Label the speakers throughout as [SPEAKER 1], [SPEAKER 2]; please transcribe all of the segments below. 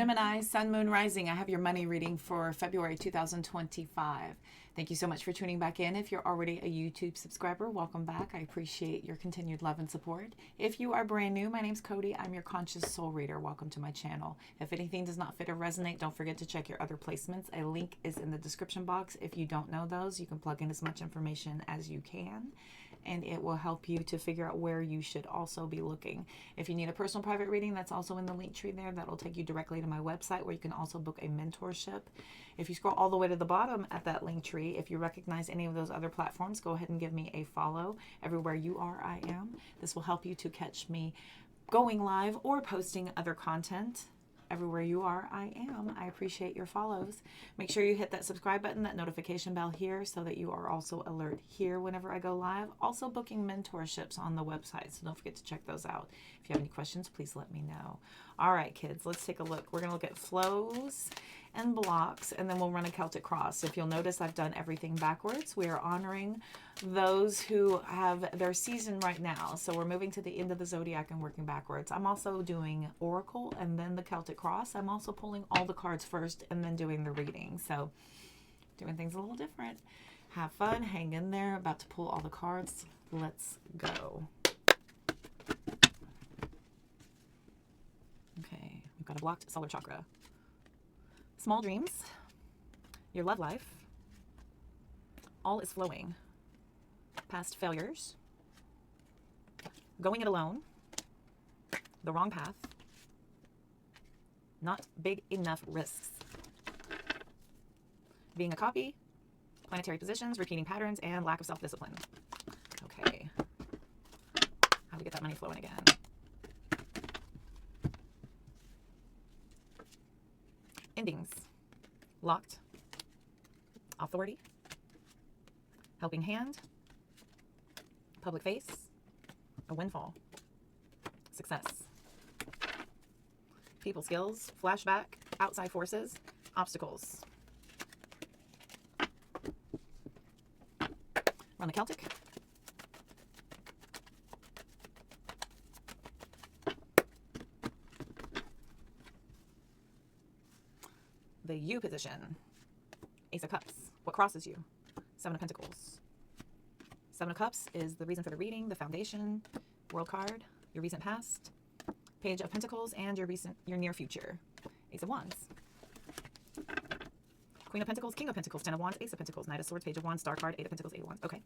[SPEAKER 1] Gemini, Sun, Moon, Rising. I have your money reading for February 2025. Thank you so much for tuning back in. If you're already a YouTube subscriber, welcome back. I appreciate your continued love and support. If you are brand new, my name's Cody. I'm your conscious soul reader. Welcome to my channel. If anything does not fit or resonate, don't forget to check your other placements. A link is in the description box. If you don't know those, you can plug in as much information as you can, and it will help you to figure out where you should also be looking. If you need a personal private reading, that's also in the link tree there. That will take you directly to my website where you can also book a mentorship. If you scroll all the way to the bottom at that link tree, if you recognize any of those other platforms, go ahead and give me a follow. Everywhere you are, I am. This will help you to catch me going live or posting other content. Everywhere you are, I am. I appreciate your follows. Make sure you hit that subscribe button, that notification bell here, so that you are also alert here whenever I go live. Also booking mentorships on the website, so don't forget to check those out. If you have any questions, please let me know. All right, kids, let's take a look. We're going to look at flows and blocks, and then we'll run a Celtic cross. If you'll notice, I've done everything backwards. We are honoring those who have their season right now. So we're moving to the end of the zodiac and working backwards. I'm also doing Oracle and then the Celtic cross. I'm also pulling all the cards first and then doing the reading. So doing things a little different. Have fun, hang in there. About to pull all the cards. Let's go. Okay, we've got a blocked solar chakra. Small dreams, your love life, all is flowing, past failures, going it alone, the wrong path, not big enough risks, being a copy, planetary positions, repeating patterns, and lack of self-discipline. Okay, how do we get that money flowing again? Endings, locked, authority, helping hand, public face, a windfall, success, people skills, flashback, outside forces, obstacles. Run the Celtic. The U position, Ace of Cups, what crosses you? Seven of Pentacles. Seven of Cups is the reason for the reading, the foundation, World card, your recent past, Page of Pentacles, and your near future. Ace of Wands. Queen of Pentacles, King of Pentacles, Ten of Wands, Ace of Pentacles, Knight of Swords, Page of Wands, Star card, Eight of Pentacles, Eight of Wands. Okay.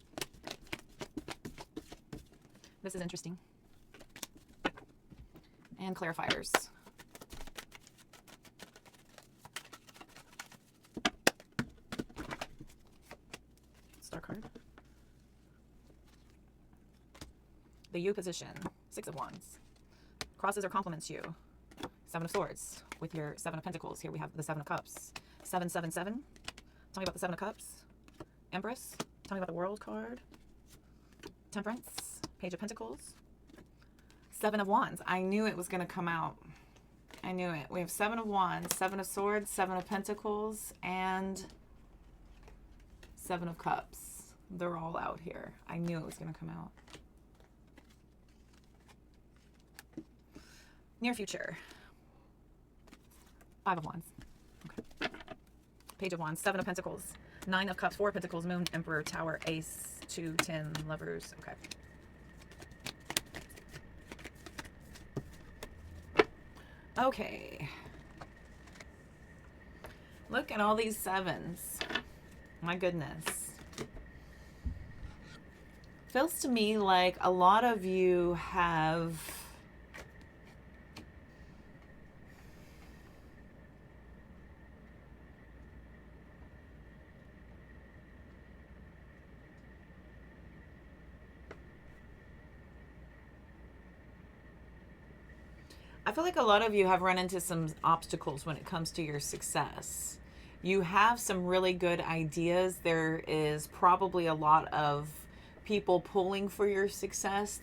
[SPEAKER 1] This is interesting. And clarifiers. Card. The U position, Six of Wands. Crosses or complements you. Seven of Swords with your Seven of Pentacles. Here we have the Seven of Cups. 777. Tell me about the Seven of Cups. Empress. Tell me about the World card. Temperance. Page of Pentacles. Seven of Wands. I knew it was going to come out. I knew it. We have Seven of Wands, Seven of Swords, Seven of Pentacles, and Seven of Cups. They're all out here. I knew it was going to come out. Near future. Five of Wands. Okay. Page of Wands. Seven of Pentacles. Nine of Cups. Four of Pentacles. Moon. Emperor. Tower. Ace. 2, 10. Lovers. Okay. Okay. Look at all these sevens. My goodness. Feels to me like a lot of you have run into some obstacles when it comes to your success. You have some really good ideas. There is probably a lot of people pulling for your success.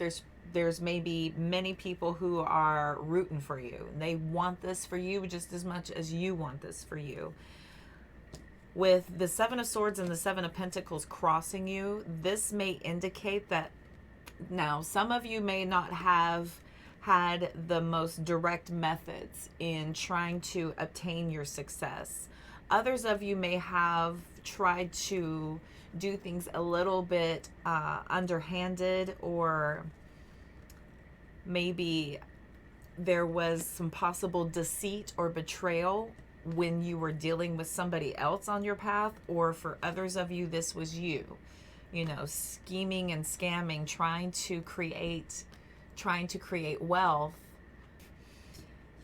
[SPEAKER 1] There's maybe many people who are rooting for you. They want this for you just as much as you want this for you. With the Seven of Swords and the Seven of Pentacles crossing you, this may indicate that now some of you may not have had the most direct methods in trying to obtain your success. Others of you may have tried to do things a little bit underhanded, or maybe there was some possible deceit or betrayal when you were dealing with somebody else on your path. Or for others of you, this was you, you know, scheming and scamming, trying to create wealth.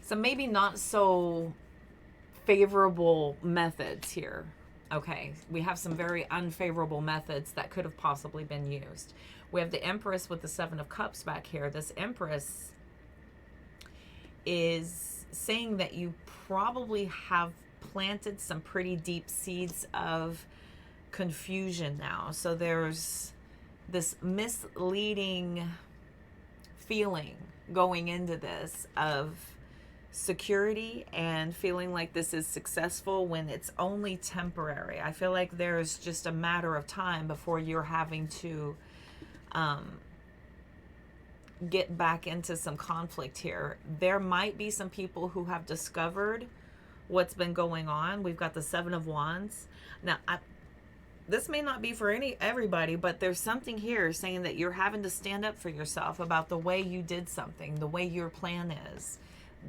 [SPEAKER 1] So maybe not so favorable methods here. Okay, we have some very unfavorable methods that could have possibly been used. We have the Empress with the Seven of Cups back here. This Empress is saying that you probably have planted some pretty deep seeds of confusion now. So there's this misleading feeling going into this of security and feeling like this is successful when it's only temporary. I feel like there's just a matter of time before you're having to get back into some conflict here. There might be some people who have discovered what's been going on. We've got the Seven of Wands. Now, this may not be for everybody, but there's something here saying that you're having to stand up for yourself about the way you did something, the way your plan is.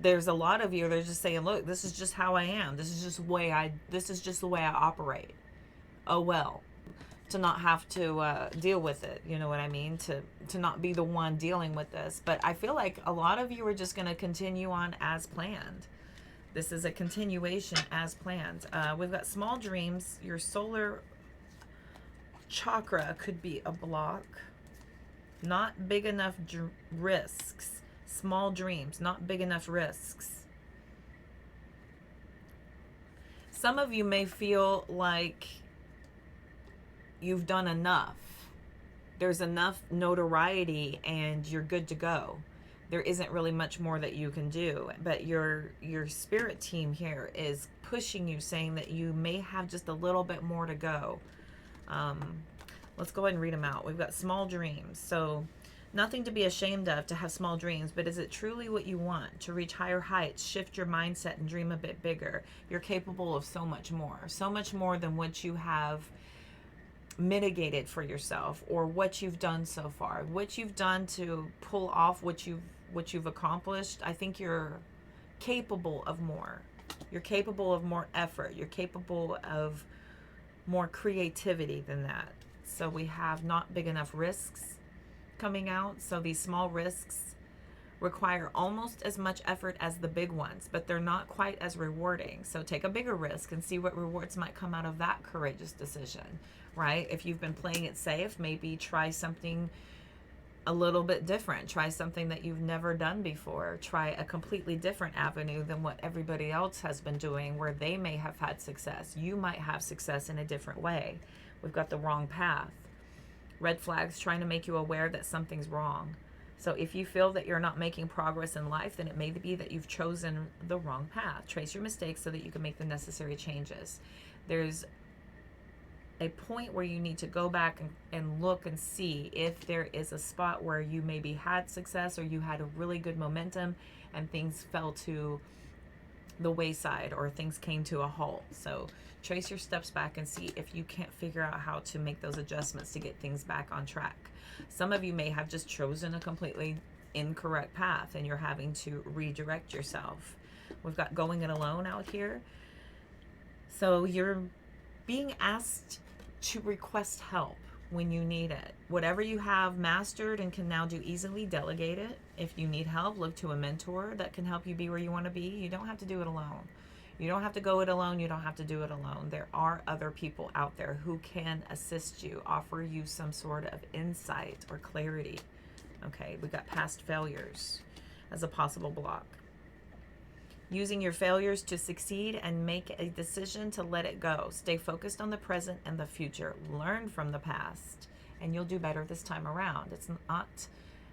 [SPEAKER 1] There's a lot of you, they're just saying, look, this is just how I am. This is just the way I operate. Oh, well, to not have to deal with it. You know what I mean? To not be the one dealing with this. But I feel like a lot of you are just going to continue on as planned. This is a continuation as planned. We've got small dreams. Your solar chakra could be a block. Not big enough risks. Small dreams, not big enough risks. Some of you may feel like you've done enough. There's enough notoriety and you're good to go. There isn't really much more that you can do. But your spirit team here is pushing you, saying that you may have just a little bit more to go. Let's go ahead and read them out. We've got small dreams. So nothing to be ashamed of to have small dreams, but is it truly what you want? To reach higher heights, shift your mindset, and dream a bit bigger. You're capable of so much more than what you have mitigated for yourself, or what you've done so far. What you've done to pull off what you've accomplished, I think you're capable of more. You're capable of more effort. You're capable of more creativity than that. So we have not big enough risks coming out. So these small risks require almost as much effort as the big ones, but they're not quite as rewarding. So take a bigger risk and see what rewards might come out of that courageous decision, right? If you've been playing it safe, maybe try something a little bit different. Try something that you've never done before. Try a completely different avenue than what everybody else has been doing, where they may have had success. You might have success in a different way. We've got the wrong path. Red flags trying to make you aware that something's wrong. So if you feel that you're not making progress in life, then it may be that you've chosen the wrong path. Trace your mistakes so that you can make the necessary changes. There's a point where you need to go back and look and see if there is a spot where you maybe had success, or you had a really good momentum and things fell to the wayside, or things came to a halt. So trace your steps back and see if you can't figure out how to make those adjustments to get things back on track. Some of you may have just chosen a completely incorrect path and you're having to redirect yourself. We've got going it alone out here. So you're being asked to request help when you need it. Whatever you have mastered and can now do easily, delegate it. If you need help, look to a mentor that can help you be where you want to be. You don't have to do it alone. You don't have to go it alone. You don't have to do it alone. There are other people out there who can assist you, offer you some sort of insight or clarity. Okay, we got past failures as a possible block. Using your failures to succeed and make a decision to let it go. Stay focused on the present and the future. Learn from the past, and you'll do better this time around. It's not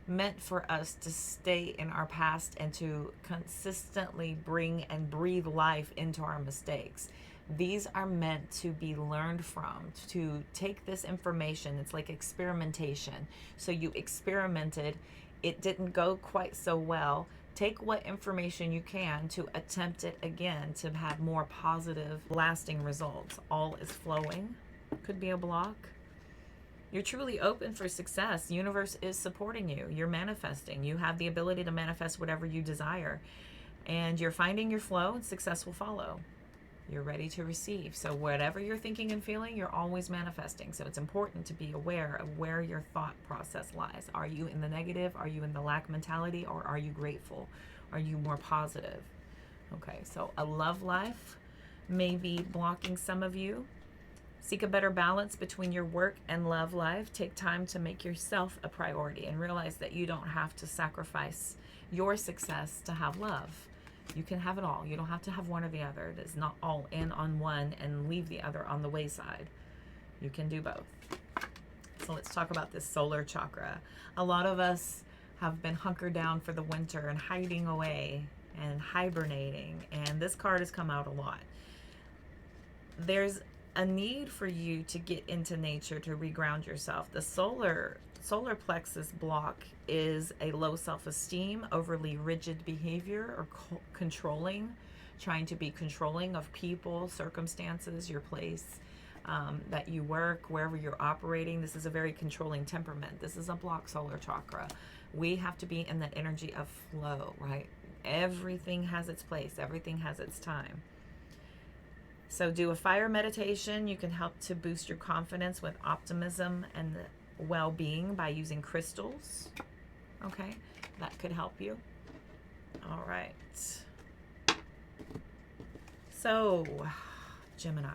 [SPEAKER 1] meant for us to stay in our past and to consistently bring and breathe life into our mistakes. These are meant to be learned from, to take this information. It's like experimentation. So you experimented it didn't go quite so well. Take what information you can to attempt it again to have more positive, lasting results. All is flowing. Could be a block. You're truly open for success. The universe is supporting you. You're manifesting. You have the ability to manifest whatever you desire. And you're finding your flow, and success will follow. You're ready to receive. So whatever you're thinking and feeling, you're always manifesting. So it's important to be aware of where your thought process lies. Are you in the negative? Are you in the lack mentality? Or are you grateful? Are you more positive? Okay, so a love life may be blocking some of you. Seek a better balance between your work and love life. Take time to make yourself a priority and realize that you don't have to sacrifice your success to have love. You can have it all. You don't have to have one or the other. It is not all in on one and leave the other on the wayside. You can do both. So let's talk about this solar chakra. A lot of us have been hunkered down for the winter and hiding away and hibernating. And this card has come out a lot. There's a need for you to get into nature to reground yourself. The solar plexus block is a low self-esteem, overly rigid behavior, or controlling, trying to be controlling of people, circumstances, your place that you work, wherever you're operating. This is a very controlling temperament. This is a block solar chakra. We have to be in that energy of flow, right? Everything has its place. Everything has its time. So do a fire meditation. You can help to boost your confidence with optimism and well-being by using crystals. Okay, that could help you. All right. So, Gemini,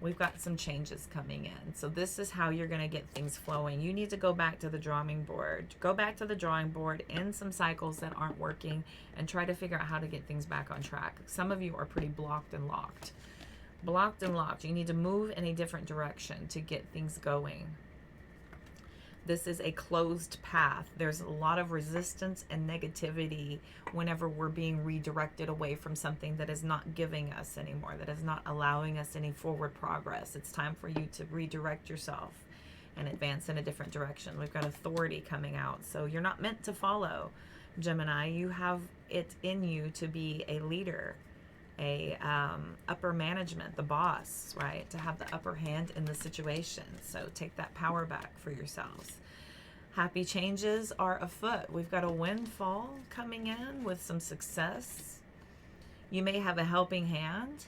[SPEAKER 1] we've got some changes coming in. So this is how you're going to get things flowing. You need to go back to the drawing board. Go back to the drawing board in some cycles that aren't working and try to figure out how to get things back on track. Some of you are pretty blocked and locked. Blocked and locked. You need to move in a different direction to get things going. This is a closed path. There's a lot of resistance and negativity whenever we're being redirected away from something that is not giving us anymore, that is not allowing us any forward progress. It's time for you to redirect yourself and advance in a different direction. We've got authority coming out. So you're not meant to follow, Gemini. You have it in you to be a leader, a upper management, the boss, right? To have the upper hand in the situation. So take that power back for yourselves. Happy changes are afoot. We've got a windfall coming in with some success. You may have a helping hand,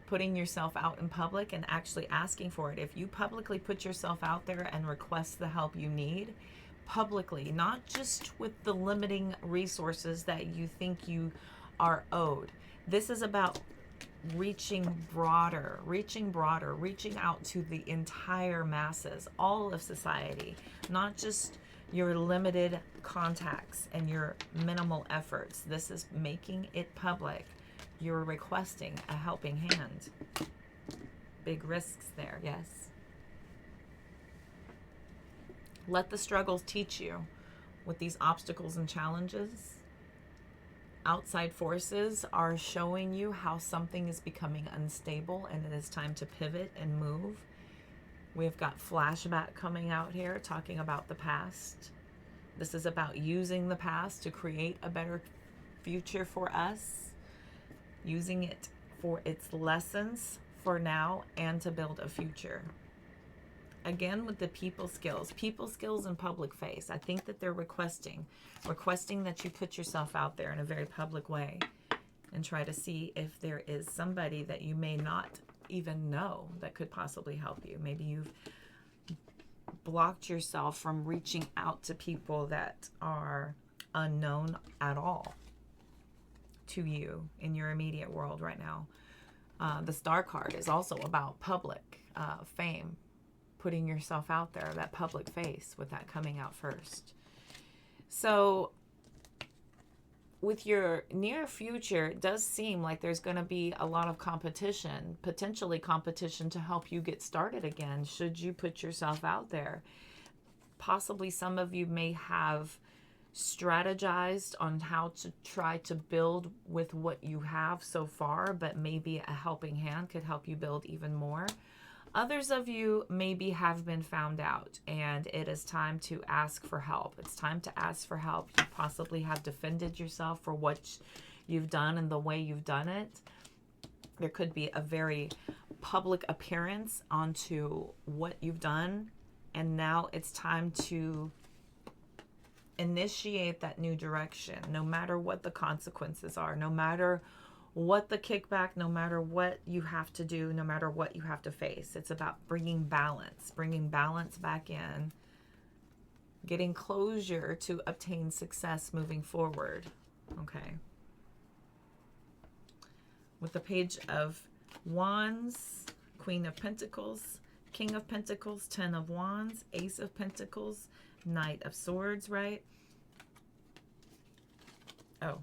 [SPEAKER 1] putting yourself out in public and actually asking for it. If you publicly put yourself out there and request the help you need, publicly, not just with the limiting resources that you think you are owed. This is about reaching broader, reaching out to the entire masses, all of society, not just your limited contacts and your minimal efforts. This is making it public. You're requesting a helping hand. Big risks there, yes. Let the struggles teach you with these obstacles and challenges. Outside forces are showing you how something is becoming unstable and it is time to pivot and move. We've got flashback coming out here talking about the past. This is about using the past to create a better future for us, using it for its lessons for now and to build a future. Again, with the people skills and public face. I think that they're requesting that you put yourself out there in a very public way and try to see if there is somebody that you may not even know that could possibly help you. Maybe you've blocked yourself from reaching out to people that are unknown at all to you in your immediate world right now. The Star card is also about public fame, putting yourself out there, that public face, with that coming out first. So with your near future, it does seem like there's going to be a lot of competition, potentially competition to help you get started again, should you put yourself out there. Possibly some of you may have strategized on how to try to build with what you have so far, but maybe a helping hand could help you build even more. Others of you maybe have been found out, and it is time to ask for help. It's time to ask for help. You possibly have defended yourself for what you've done and the way you've done it. There could be a very public appearance onto what you've done, and now it's time to initiate that new direction, no matter what the consequences are, no matter what the kickback, no matter what you have to do, no matter what you have to face. It's about bringing balance back in, getting closure to obtain success moving forward. Okay. With the Page of Wands, Queen of Pentacles, King of Pentacles, Ten of Wands, Ace of Pentacles, Knight of Swords, right? Oh.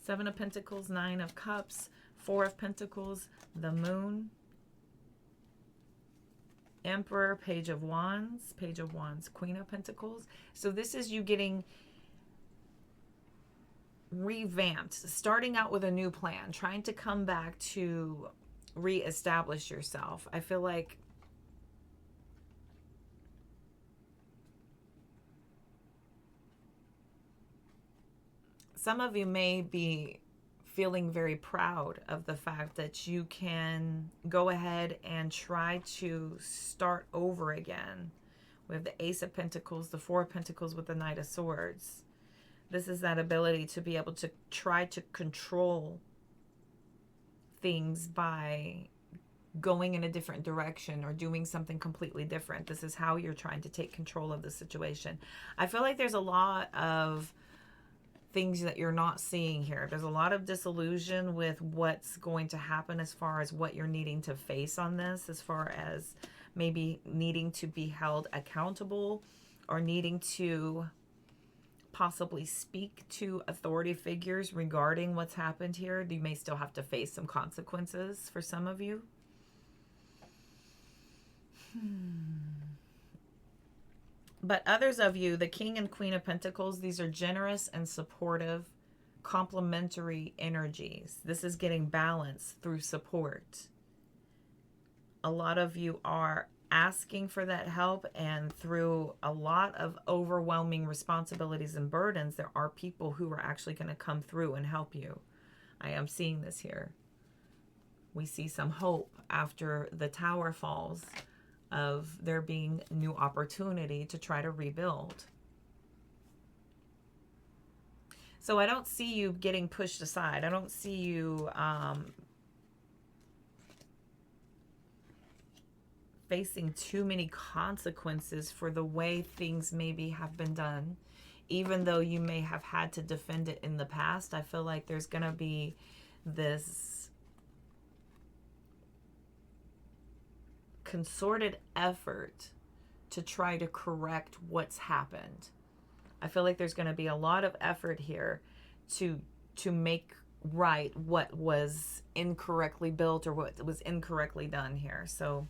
[SPEAKER 1] Seven of Pentacles, Nine of Cups, Four of Pentacles, the Moon, Emperor, Page of Wands, Queen of Pentacles. So this is you getting revamped, starting out with a new plan, trying to come back to reestablish yourself. I feel like some of you may be feeling very proud of the fact that you can go ahead and try to start over again. We have the Ace of Pentacles, the Four of Pentacles with the Knight of Swords. This is that ability to be able to try to control things by going in a different direction or doing something completely different. This is how you're trying to take control of the situation. I feel like there's a lot of things that you're not seeing here. There's a lot of disillusion with what's going to happen as far as what you're needing to face on this, as far as maybe needing to be held accountable or needing to possibly speak to authority figures regarding what's happened here. You may still have to face some consequences for some of you. But others of you, the King and Queen of Pentacles, these are generous and supportive, complementary energies. This is getting balance through support. A lot of you are asking for that help, and through a lot of overwhelming responsibilities and burdens, there are people who are actually going to come through and help you. I am seeing this here. We see some hope after the tower falls, of there being new opportunity to try to rebuild. So I don't see you getting pushed aside. I don't see you facing too many consequences for the way things maybe have been done. Even though you may have had to defend it in the past, I feel like there's going to be this concerted effort to try to correct what's happened. I feel like there's going to be a lot of effort here to make right what was incorrectly built or what was incorrectly done here. So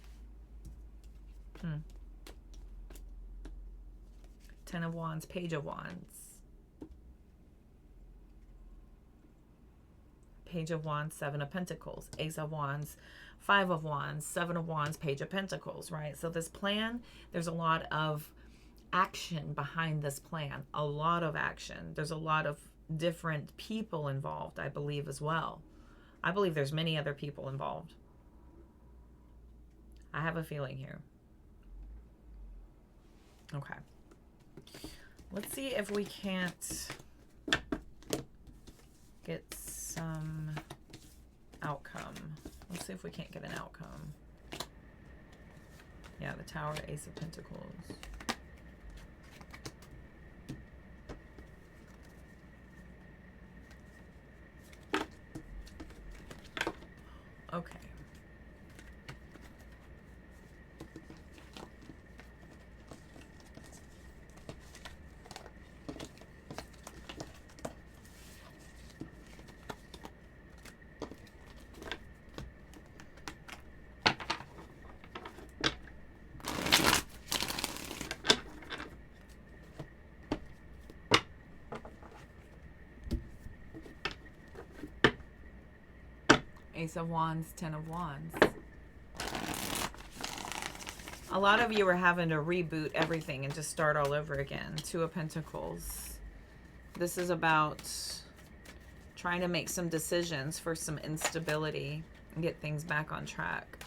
[SPEAKER 1] Ten of Wands, Page of Wands, Page of Wands, Seven of Pentacles, Ace of Wands, Five of Wands, Seven of Wands, Page of Pentacles, right? So this plan, there's a lot of action behind this plan, a lot of action. There's a lot of different people involved, I believe, as well. I believe there's many other people involved. I have a feeling here. Okay. Let's see if we can't get some outcome. Let's see if we can't get an outcome. Yeah, the Tower, Ace of Pentacles. Okay. Ace of Wands, Ten of Wands. A lot of you are having to reboot everything and just start all over again. Two of Pentacles. This is about trying to make some decisions for some instability and get things back on track.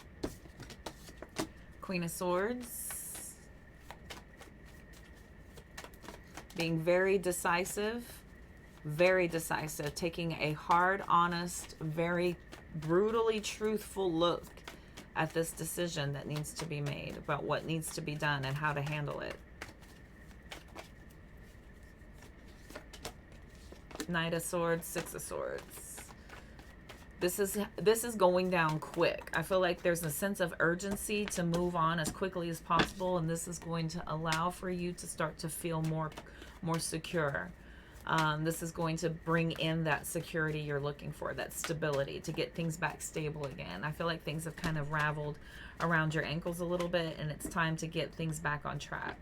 [SPEAKER 1] Queen of Swords. Being very decisive, taking a hard, honest, very brutally truthful look at this decision that needs to be made about what needs to be done and how to handle it. Knight of Swords, Six of Swords. This is going down quick. I feel like there's a sense of urgency to move on as quickly as possible, and this is going to allow for you to start to feel more secure. This is going to bring in that security you're looking for, that stability, to get things back stable again. I feel like things have kind of raveled around your ankles a little bit, and it's time to get things back on track.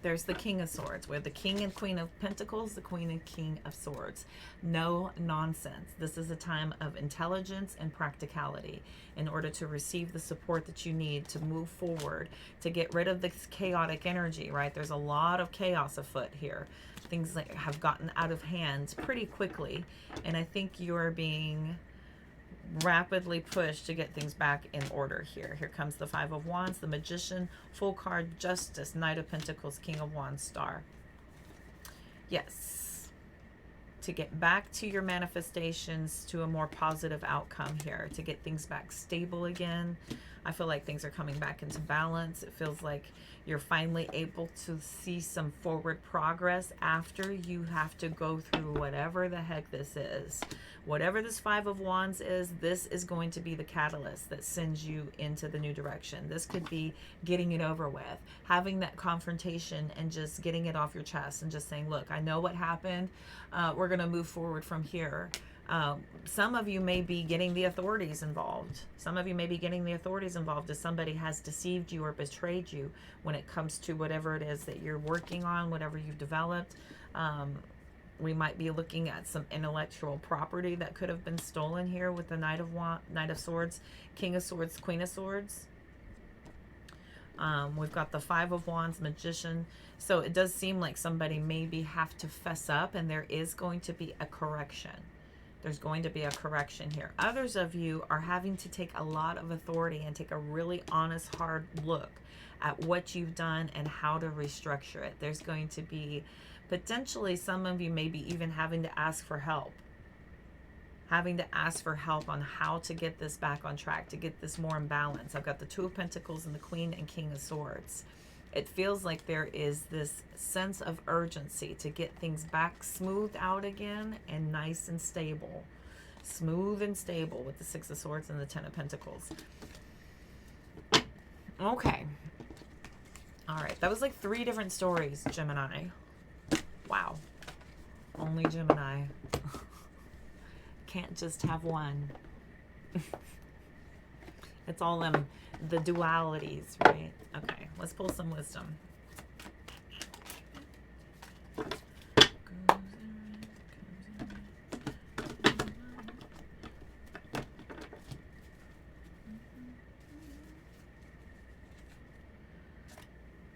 [SPEAKER 1] There's the King of Swords. We have the King and Queen of Pentacles, the Queen and King of Swords. No nonsense. This is a time of intelligence and practicality in order to receive the support that you need to move forward, to get rid of this chaotic energy, right? There's a lot of chaos afoot here. Things like have gotten out of hand pretty quickly, and I think you're being rapidly pushed to get things back in order here. Here comes the Five of Wands, the Magician, full card, Justice, Knight of Pentacles, King of Wands, Star. Yes. To get back to your manifestations, to a more positive outcome here, to get things back stable again. I feel like things are coming back into balance. It feels like you're finally able to see some forward progress after you have to go through whatever the heck this is. Whatever this Five of Wands is, this is going to be the catalyst that sends you into the new direction. This could be getting it over with, having that confrontation and just getting it off your chest and just saying, look, I know what happened. We're going to move forward from here. Some of you may be getting the authorities involved. Some of you may be getting the authorities involved if somebody has deceived you or betrayed you when it comes to whatever it is that you're working on, whatever you've developed. We might be looking at some intellectual property that could have been stolen here with the Knight of Swords, King of Swords, Queen of Swords. We've got the Five of Wands, Magician. So it does seem like somebody maybe have to fess up, and there is going to be a correction. There's going to be a correction here. Others of you are having to take a lot of authority and take a really honest, hard look at what you've done and how to restructure it. There's going to be potentially some of you maybe even having to ask for help. Having to ask for help on how to get this back on track, to get this more in balance. I've got the Two of Pentacles and the Queen and King of Swords. It feels like there is this sense of urgency to get things back smoothed out again and nice and stable. Smooth and stable with the Six of Swords and the Ten of Pentacles. Okay. All right. That was like 3 different stories, Gemini. Wow. Only Gemini. Can't just have one. It's all them, the dualities, right? Okay, let's pull some wisdom.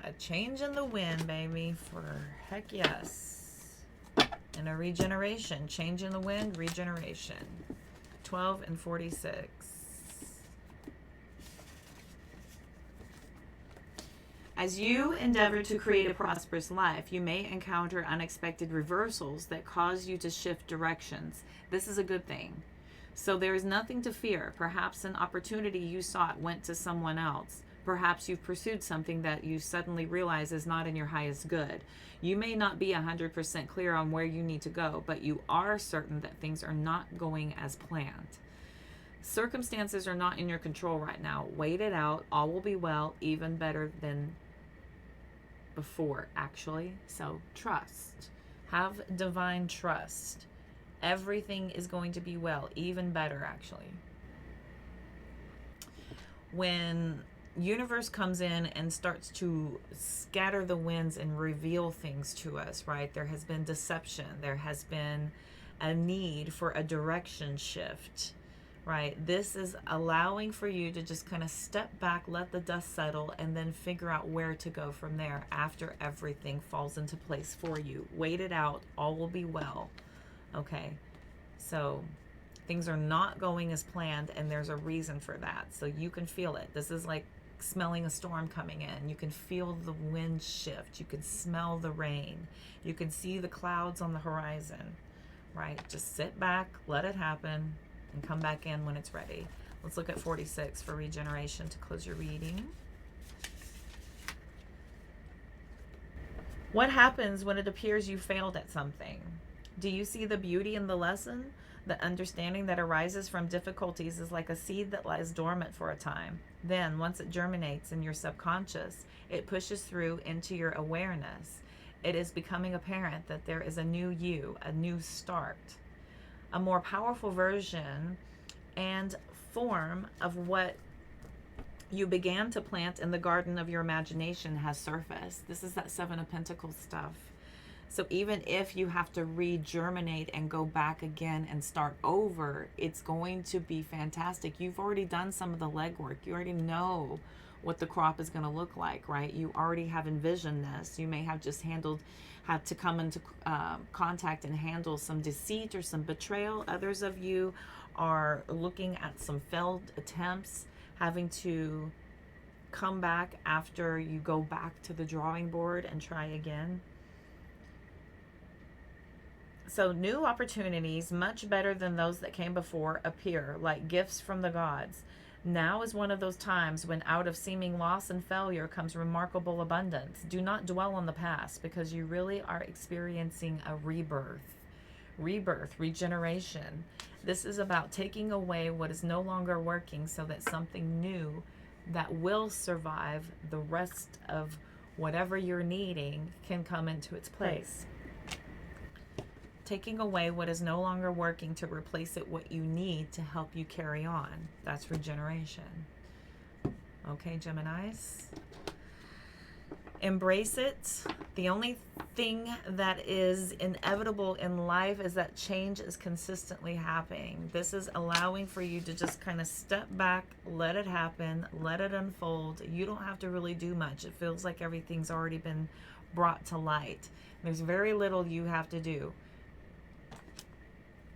[SPEAKER 1] A change in the wind, baby, for heck yes. And a regeneration. Change in the wind, regeneration. 12 and 46. As you endeavor to create a prosperous life, you may encounter unexpected reversals that cause you to shift directions. This is a good thing. So there is nothing to fear. Perhaps an opportunity you sought went to someone else. Perhaps you've pursued something that you suddenly realize is not in your highest good. You may not be 100% clear on where you need to go, but you are certain that things are not going as planned. Circumstances are not in your control right now. Wait it out. All will be well, even better than before, actually. So trust. Have divine trust. Everything is going to be well, even better, actually. When universe comes in and starts to scatter the winds and reveal things to us, right? There has been deception. There has been a need for a direction shift, right? This is allowing for you to just kind of step back, let the dust settle, and then figure out where to go from there after everything falls into place for you. Wait it out. All will be well. Okay? So things are not going as planned, and there's a reason for that. So you can feel it. This is like smelling a storm coming in. You can feel the wind shift. You can smell the rain. You can see the clouds on the horizon, right? Just sit back, let it happen, and come back in when it's ready. Let's look at 46 for regeneration to close your reading. What happens when it appears you failed at something? Do you see the beauty in the lesson? The understanding that arises from difficulties is like a seed that lies dormant for a time. Then, once it germinates in your subconscious, it pushes through into your awareness. It is becoming apparent that there is a new you, a new start, a more powerful version and form of what you began to plant in the garden of your imagination has surfaced. This is that Seven of Pentacles stuff. So even if you have to regerminate and go back again and start over, it's going to be fantastic. You've already done some of the legwork. You already know what the crop is going to look like, right? You already have envisioned this. You may have just had to come into contact and handle some deceit or some betrayal. Others of you are looking at some failed attempts, having to come back after you go back to the drawing board and try again. So new opportunities, much better than those that came before, appear like gifts from the gods. Now is one of those times when out of seeming loss and failure comes remarkable abundance. Do not dwell on the past, because you really are experiencing a rebirth, regeneration. This is about taking away what is no longer working so that something new that will survive the rest of whatever you're needing can come into its place. Taking away what is no longer working to replace it what you need to help you carry on. That's regeneration. Okay, Geminis. Embrace it. The only thing that is inevitable in life is that change is consistently happening. This is allowing for you to just kind of step back, let it happen, let it unfold. You don't have to really do much. It feels like everything's already been brought to light. There's very little you have to do.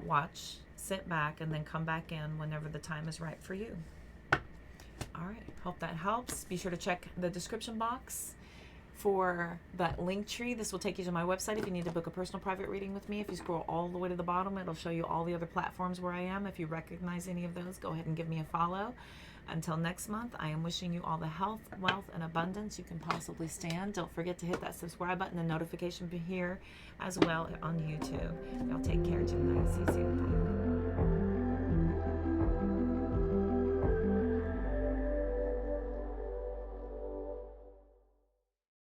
[SPEAKER 1] Watch, sit back, and then come back in whenever the time is right for you. All right, hope that helps. Be sure to check the description box for that link tree. This will take you to my website if you need to book a personal private reading with me. If you scroll all the way to the bottom, it'll show you all the other platforms where I am. If you recognize any of those, go ahead and give me a follow. Until next month, I am wishing you all the health, wealth, and abundance you can possibly stand. Don't forget to hit that subscribe button and notification here as well on YouTube. Y'all take